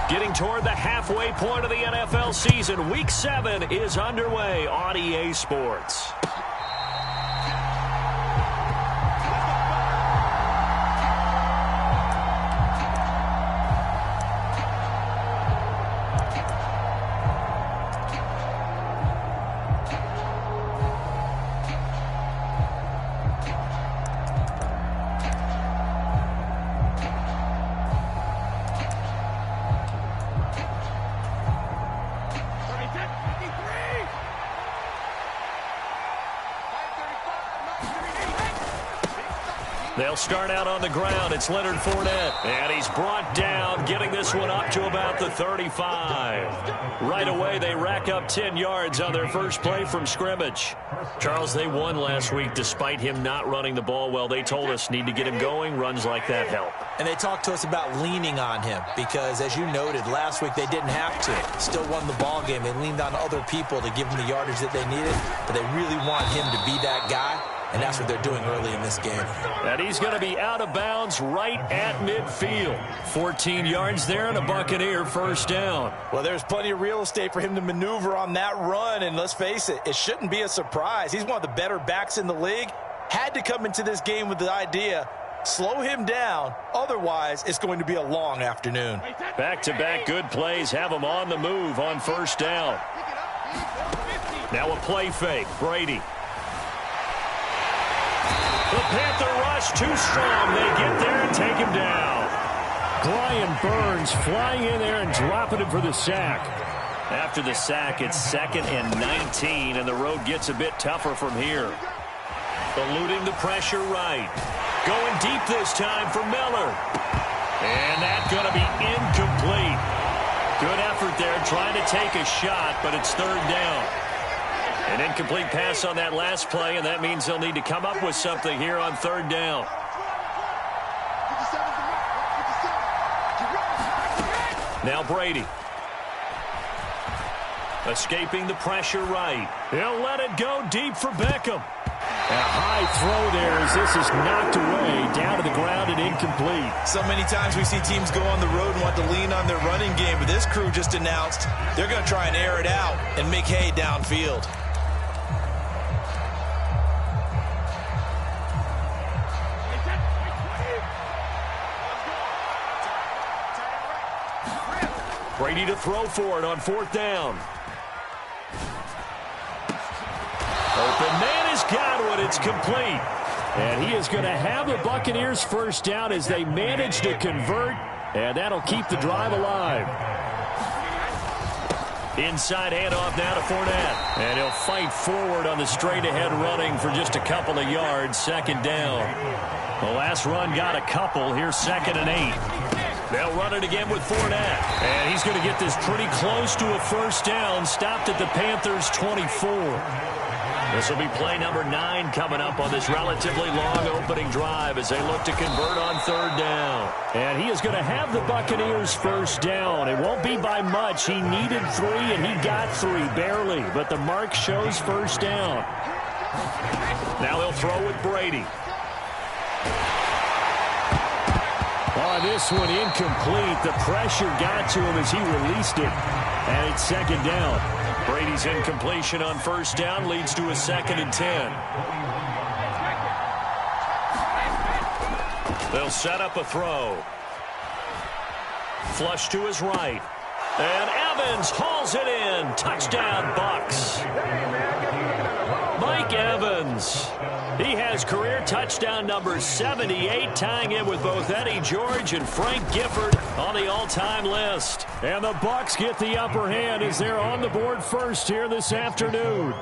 Getting toward the halfway point of the NFL season, Week 7 is underway on EA Sports. They'll start out on the ground. It's Leonard Fournette. And he's brought down, getting this one up to about the 35. Right away, they rack up 10 yards on their first play from scrimmage. Charles, they won last week despite him not running the ball well. They told us need to get him going. Runs like that help. And they talked to us about leaning on him because, as you noted, last week they didn't have to. Still won the ball game. They leaned on other people to give them the yardage that they needed, but they really want him to be that guy. And that's what they're doing early in this game. And he's going to be out of bounds right at midfield. 14 yards there and a Buccaneer first down. Well, there's plenty of real estate for him to maneuver on that run. And let's face it, it shouldn't be a surprise. He's one of the better backs in the league. Had to come into this game with the idea, slow him down. Otherwise, it's going to be a long afternoon. Back-to-back good plays have him on the move on first down. Now a play fake. Brady. The Panther rush too strong. They get there and take him down. Brian Burns flying in there and dropping him for the sack. After the sack, it's 2nd and 19, and the road gets a bit tougher from here. Eluding the pressure right. Going deep this time for Miller. And that's going to be incomplete. Good effort there trying to take a shot, but it's 3rd down. An incomplete pass on that last play, and that means they'll need to come up with something here on 3rd down. Now Brady. Escaping the pressure right. He'll let it go deep for Beckham. A high throw there as this is knocked away, down to the ground and incomplete. So many times we see teams go on the road and want to lean on their running game, but this crew just announced they're going to try and air it out and make hay downfield. Brady to throw for it on 4th down. Open man has got one. It's complete. And he is going to have the Buccaneers first down as they manage to convert, and that'll keep the drive alive. Inside handoff now to Fournette. And he'll fight forward on the straight-ahead running for just a couple of yards. 2nd down. The last run got a couple. Here's 2nd and 8. They'll run it again with Fournette. And he's going to get this pretty close to a first down. Stopped at the Panthers' 24. This will be play number 9 coming up on this relatively long opening drive as they look to convert on 3rd down. And he is going to have the Buccaneers first down. It won't be by much. He needed 3, and he got 3, barely. But the mark shows first down. Now they'll throw with Brady. Oh, this one incomplete. The pressure got to him as he released it. And it's 2nd down. Brady's incompletion on first down leads to a 2nd and 10. They'll set up a throw. Flush to his right. And Evans hauls it in. Touchdown, Bucks. Mike Evans. He has career touchdown number 78, tying in with both Eddie George and Frank Gifford on the all-time list. And the Bucks get the upper hand as they're on the board first here this afternoon.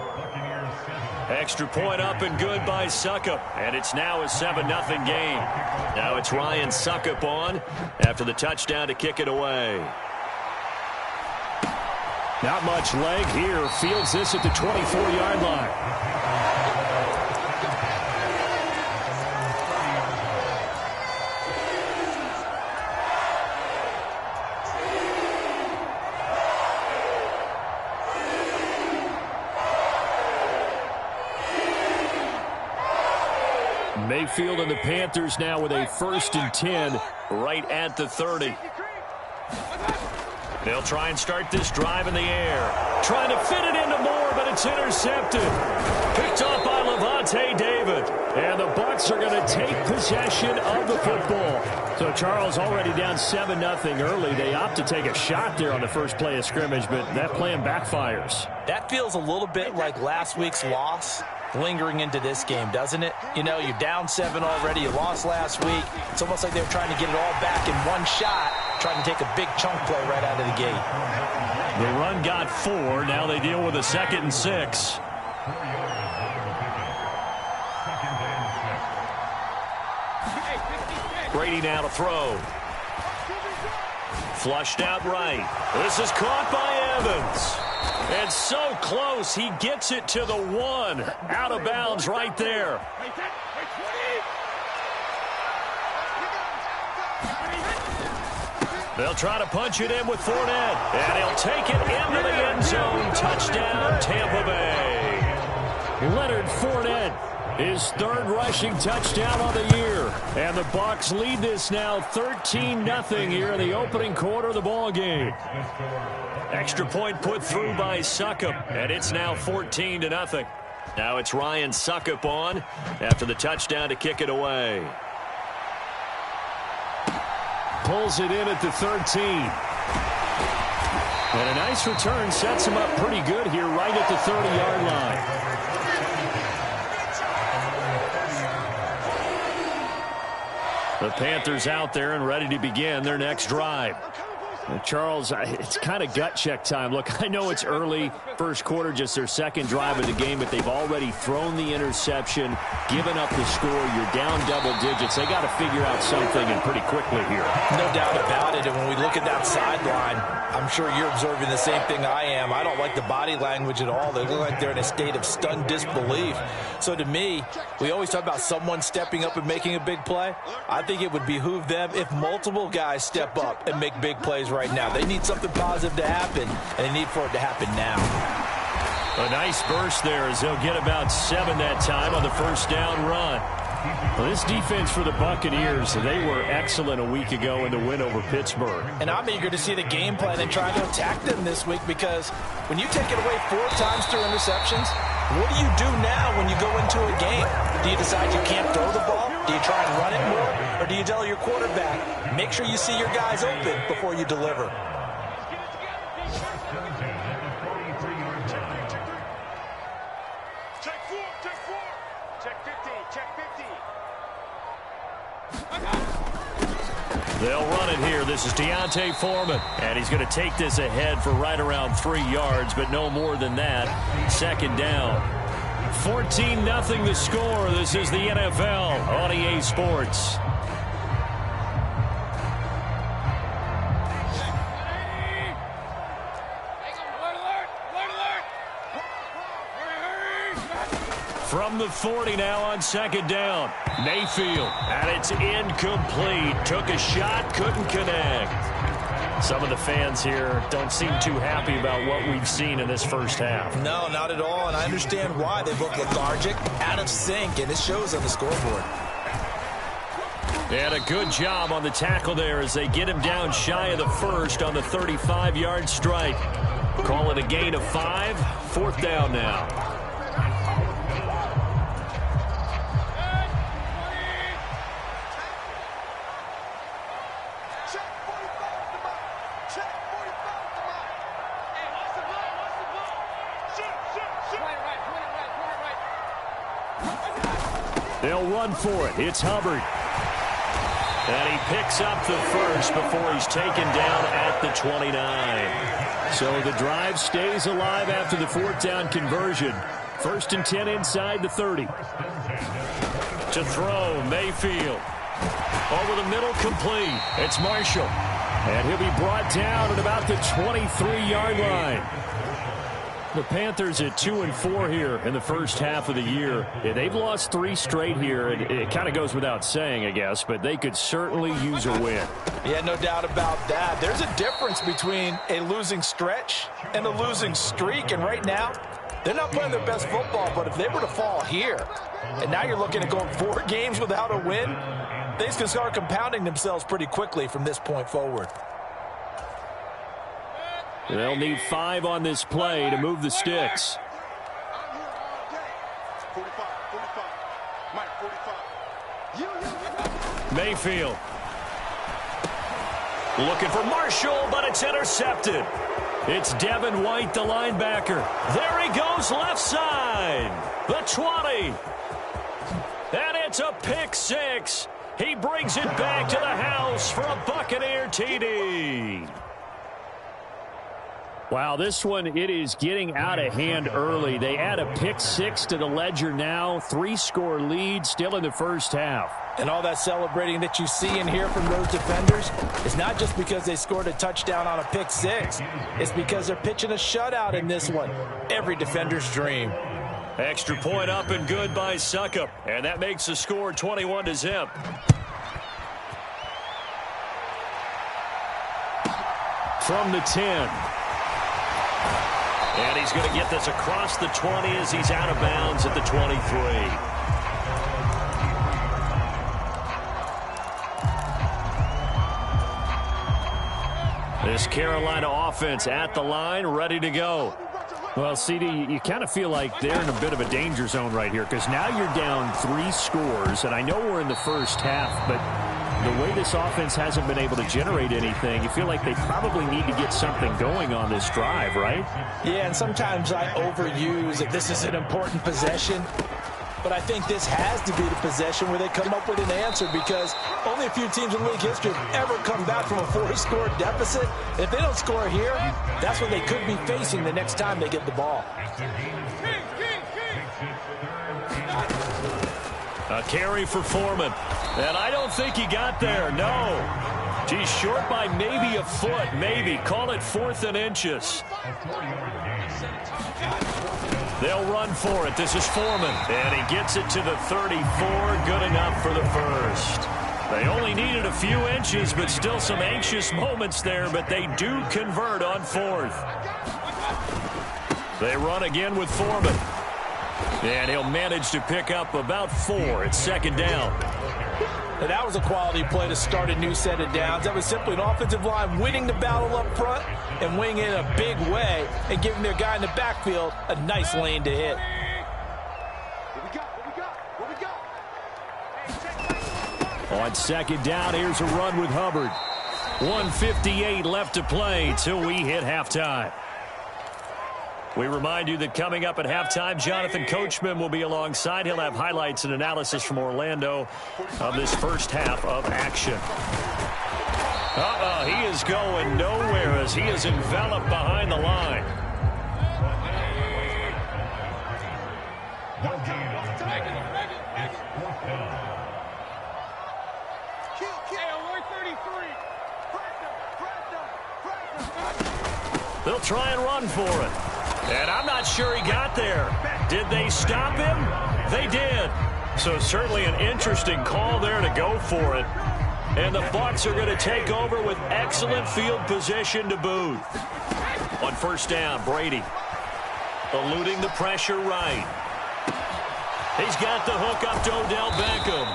Extra point up and good by Suckup. And it's now a 7-0 game. Now it's Ryan Suckup on after the touchdown to kick it away. Not much leg here. Fields this at the 24-yard line. Mayfield and the Panthers now with a 1st and 10 right at the 30. They'll try and start this drive in the air. Trying to fit it into Moore, but it's intercepted. Picked off by Levante David. And the Bucks are going to take possession of the football. So Charles already down 7-0 early. They opt to take a shot there on the first play of scrimmage, but that plan backfires. That feels a little bit like last week's loss lingering into this game, doesn't it? You know, you're down 7 already. You lost last week. It's almost like they were trying to get it all back in one shot, trying to take a big chunk play right out of the gate. The run got 4. Now they deal with a 2nd and 6. Brady now to throw. Flushed out right. This is caught by Evans. And so close, he gets it to the 1. Out of bounds right there. They'll try to punch it in with Fournette. And he'll take it into the end zone. Touchdown, Tampa Bay. Leonard Fournette, his 3rd rushing touchdown on the year. And the Bucks lead this now 13-0 here in the opening quarter of the ball game. Extra point put through by Suckup, and it's now 14-0. Now it's Ryan Suckup on after the touchdown to kick it away. Pulls it in at the 13. And a nice return sets him up pretty good here right at the 30-yard line. The Panthers out there and ready to begin their next drive. Charles, it's kind of gut check time. Look, I know it's early, first quarter, just their 2nd drive of the game, but they've already thrown the interception, given up the score. You're down double digits. They got to figure out something, and pretty quickly here. No doubt about it. And when we look at that sideline, I'm sure you're observing the same thing I am. I don't like the body language at all. They look like they're in a state of stunned disbelief. So to me, we always talk about someone stepping up and making a big play. I think it would behoove them if multiple guys step up and make big plays right now. They need something positive to happen, and they need for it to happen now. A nice burst there as they'll get about 7 that time on the first down run. Well, this defense for the Buccaneers, they were excellent a week ago in the win over Pittsburgh. And I'm eager to see the game plan and try to attack them this week, because when you take it away 4 times through interceptions, what do you do now when you go into a game? Do you decide you can't throw the ball? Do you try and run it more? Or do you tell your quarterback, make sure you see your guys open before you deliver? They'll run it here. This is Deontay Foreman. And he's going to take this ahead for right around 3 yards, but no more than that. 2nd down. 14-0 the score. This is the NFL on EA Sports. From the 40 now on 2nd down. Mayfield, and it's incomplete. Took a shot, couldn't connect. Some of the fans here don't seem too happy about what we've seen in this first half. No, not at all, and I understand why. They look lethargic, out of sync, and it shows on the scoreboard. They had a good job on the tackle there as they get him down shy of the first on the 35-yard strike. Call it a gain of 5. 4th down now. They'll run for it. It's Hubbard. And he picks up the first before he's taken down at the 29. So the drive stays alive after the 4th down conversion. 1st and 10 inside the 30. To throw, Mayfield. Over the middle, complete. It's Marshall. And he'll be brought down at about the 23-yard line. The Panthers at 2-4 here in the first half of the year. They've lost 3 straight here, and it kind of goes without saying, I guess, but they could certainly use a win. Yeah, no doubt about that. There's a difference between a losing stretch and a losing streak, and right now, they're not playing their best football, but if they were to fall here, and now you're looking at going 4 games without a win, things can start compounding themselves pretty quickly from this point forward. They'll need 5 on this play to move the sticks. Mayfield. Looking for Marshall, but it's intercepted. It's Devin White, the linebacker. There he goes, left side. The 20. And it's a pick 6. He brings it back to the house for a Buccaneer TD. Wow, this one, it is getting out of hand early. They add a pick 6 to the ledger now. 3-score lead still in the first half. And all that celebrating that you see and hear from those defenders is not just because they scored a touchdown on a pick 6. It's because they're pitching a shutout in this one. Every defender's dream. Extra point up and good by Suckup. And that makes the score 21-0. From the 10. And he's going to get this across the 20 as he's out of bounds at the 23. This Carolina offense at the line, ready to go. Well, CD, you kind of feel like they're in a bit of a danger zone right here because now you're down 3 scores, and I know we're in the first half, but the way this offense hasn't been able to generate anything, you feel like they probably need to get something going on this drive, right? Yeah, and sometimes I overuse that this is an important possession. But I think this has to be the possession where they come up with an answer because only a few teams in league history have ever come back from a 4-score deficit. And if they don't score here, that's what they could be facing the next time they get the ball. A carry for Foreman. And I don't think he got there, no. He's short by maybe a foot, maybe. Call it 4th and inches. They'll run for it. This is Foreman. And he gets it to the 34. Good enough for the first. They only needed a few inches, but still some anxious moments there. But they do convert on 4th. They run again with Foreman. And he'll manage to pick up about 4. It's 2nd down. And that was a quality play to start a new set of downs. That was simply an offensive line winning the battle up front and winning it in a big way and giving their guy in the backfield a nice lane to hit. On 2nd down, here's a run with Hubbard. 1:58 left to play till we hit halftime. We remind you that coming up at halftime, Jonathan Coachman will be alongside. He'll have highlights and analysis from Orlando of this first half of action. He is going nowhere as he is enveloped behind the line. They'll try and run for it. And I'm not sure he got there. Did they stop him? They did. So certainly an interesting call there to go for it. And the Bucks are going to take over with excellent field position to boot. On 1st down, Brady eluding the pressure right. He's got the hook up to Odell Beckham.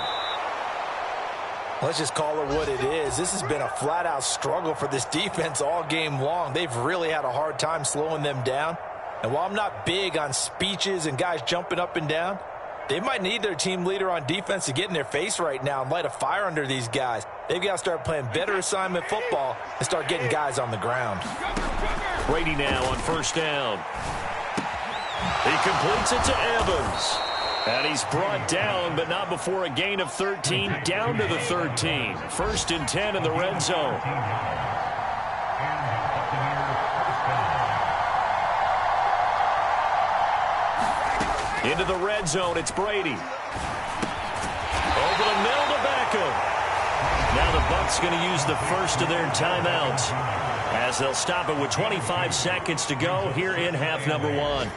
Let's just call it what it is. This has been a flat-out struggle for this defense all game long. They've really had a hard time slowing them down. And while I'm not big on speeches and guys jumping up and down, they might need their team leader on defense to get in their face right now and light a fire under these guys. They've got to start playing better assignment football and start getting guys on the ground. Brady now on 1st down. He completes it to Evans. And he's brought down, but not before a gain of 13, down to the 13. 1st and 10 in the red zone. Into the red zone, it's Brady. Over the middle to Beckham. Now the Bucks going to use the first of their timeouts as they'll stop it with 25 seconds to go here in half number 1.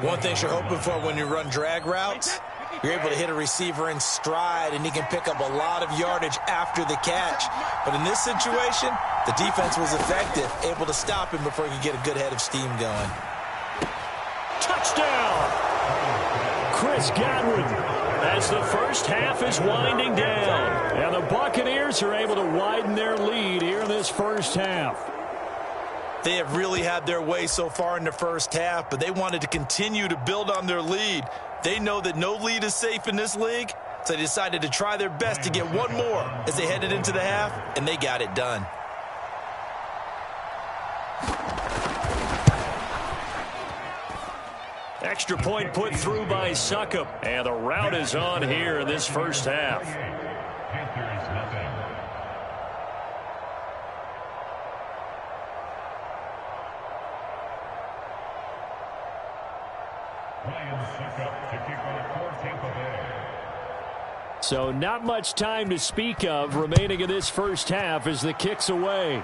One thing you're hoping for when you run drag routes, you're able to hit a receiver in stride and he can pick up a lot of yardage after the catch. But in this situation, the defense was effective, able to stop him before he could get a good head of steam going. Touchdown! Chris Godwin as the first half is winding down. And the Buccaneers are able to widen their lead here in this first half. They have really had their way so far in the first half, but they wanted to continue to build on their lead. They know that no lead is safe in this league, so they decided to try their best to get one more as they headed into the half, and they got it done. Extra point put through by Ceaux, and the rout is on here in this first half. Panthers nothing. To kick off for Tampa Bay. So not much time to speak of remaining in this first half as the kick's away.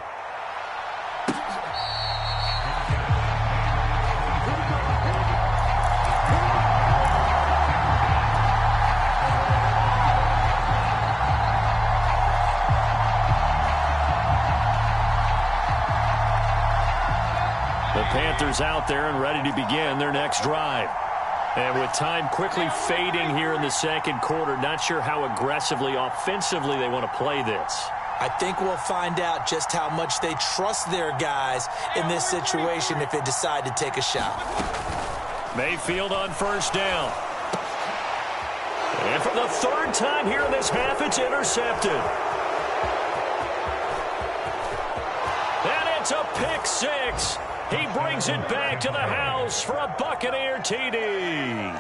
The Panthers out there and ready to begin their next drive. And with time quickly fading here in the second quarter, not sure how aggressively, offensively they want to play this. I think we'll find out just how much they trust their guys in this situation if they decide to take a shot. Mayfield on first down. And for the third time here in this half, it's intercepted. And it's a pick six. He brings it back to the house for a Buccaneer TD.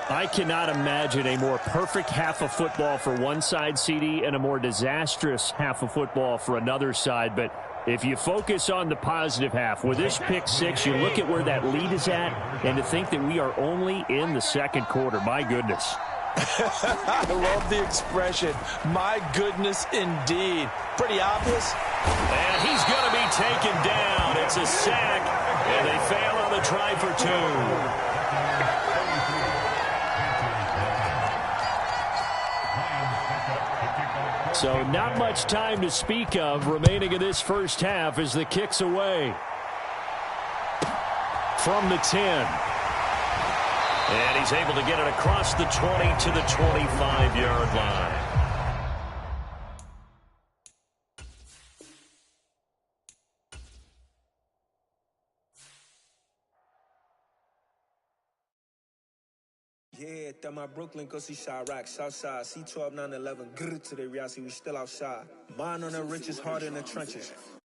I cannot imagine a more perfect half of football for one side, CD, and a more disastrous half of football for another side. But if you focus on the positive half, with this pick six, you look at where that lead is at, and to think that we are only in the second quarter. My goodness. I love the expression. My goodness, indeed. Pretty obvious. And he's going to be taken down. It's a sack, and they fail on the try for two. So not much time to speak of remaining in this first half as the kick's away. From the 10. And he's able to get it across the 20 to the 25-yard line. Yeah, that my Brooklyn, go see Chirac, Southside, C12, 911, grrr to the reality, we still outside. Mine on the richest, heart in the trenches.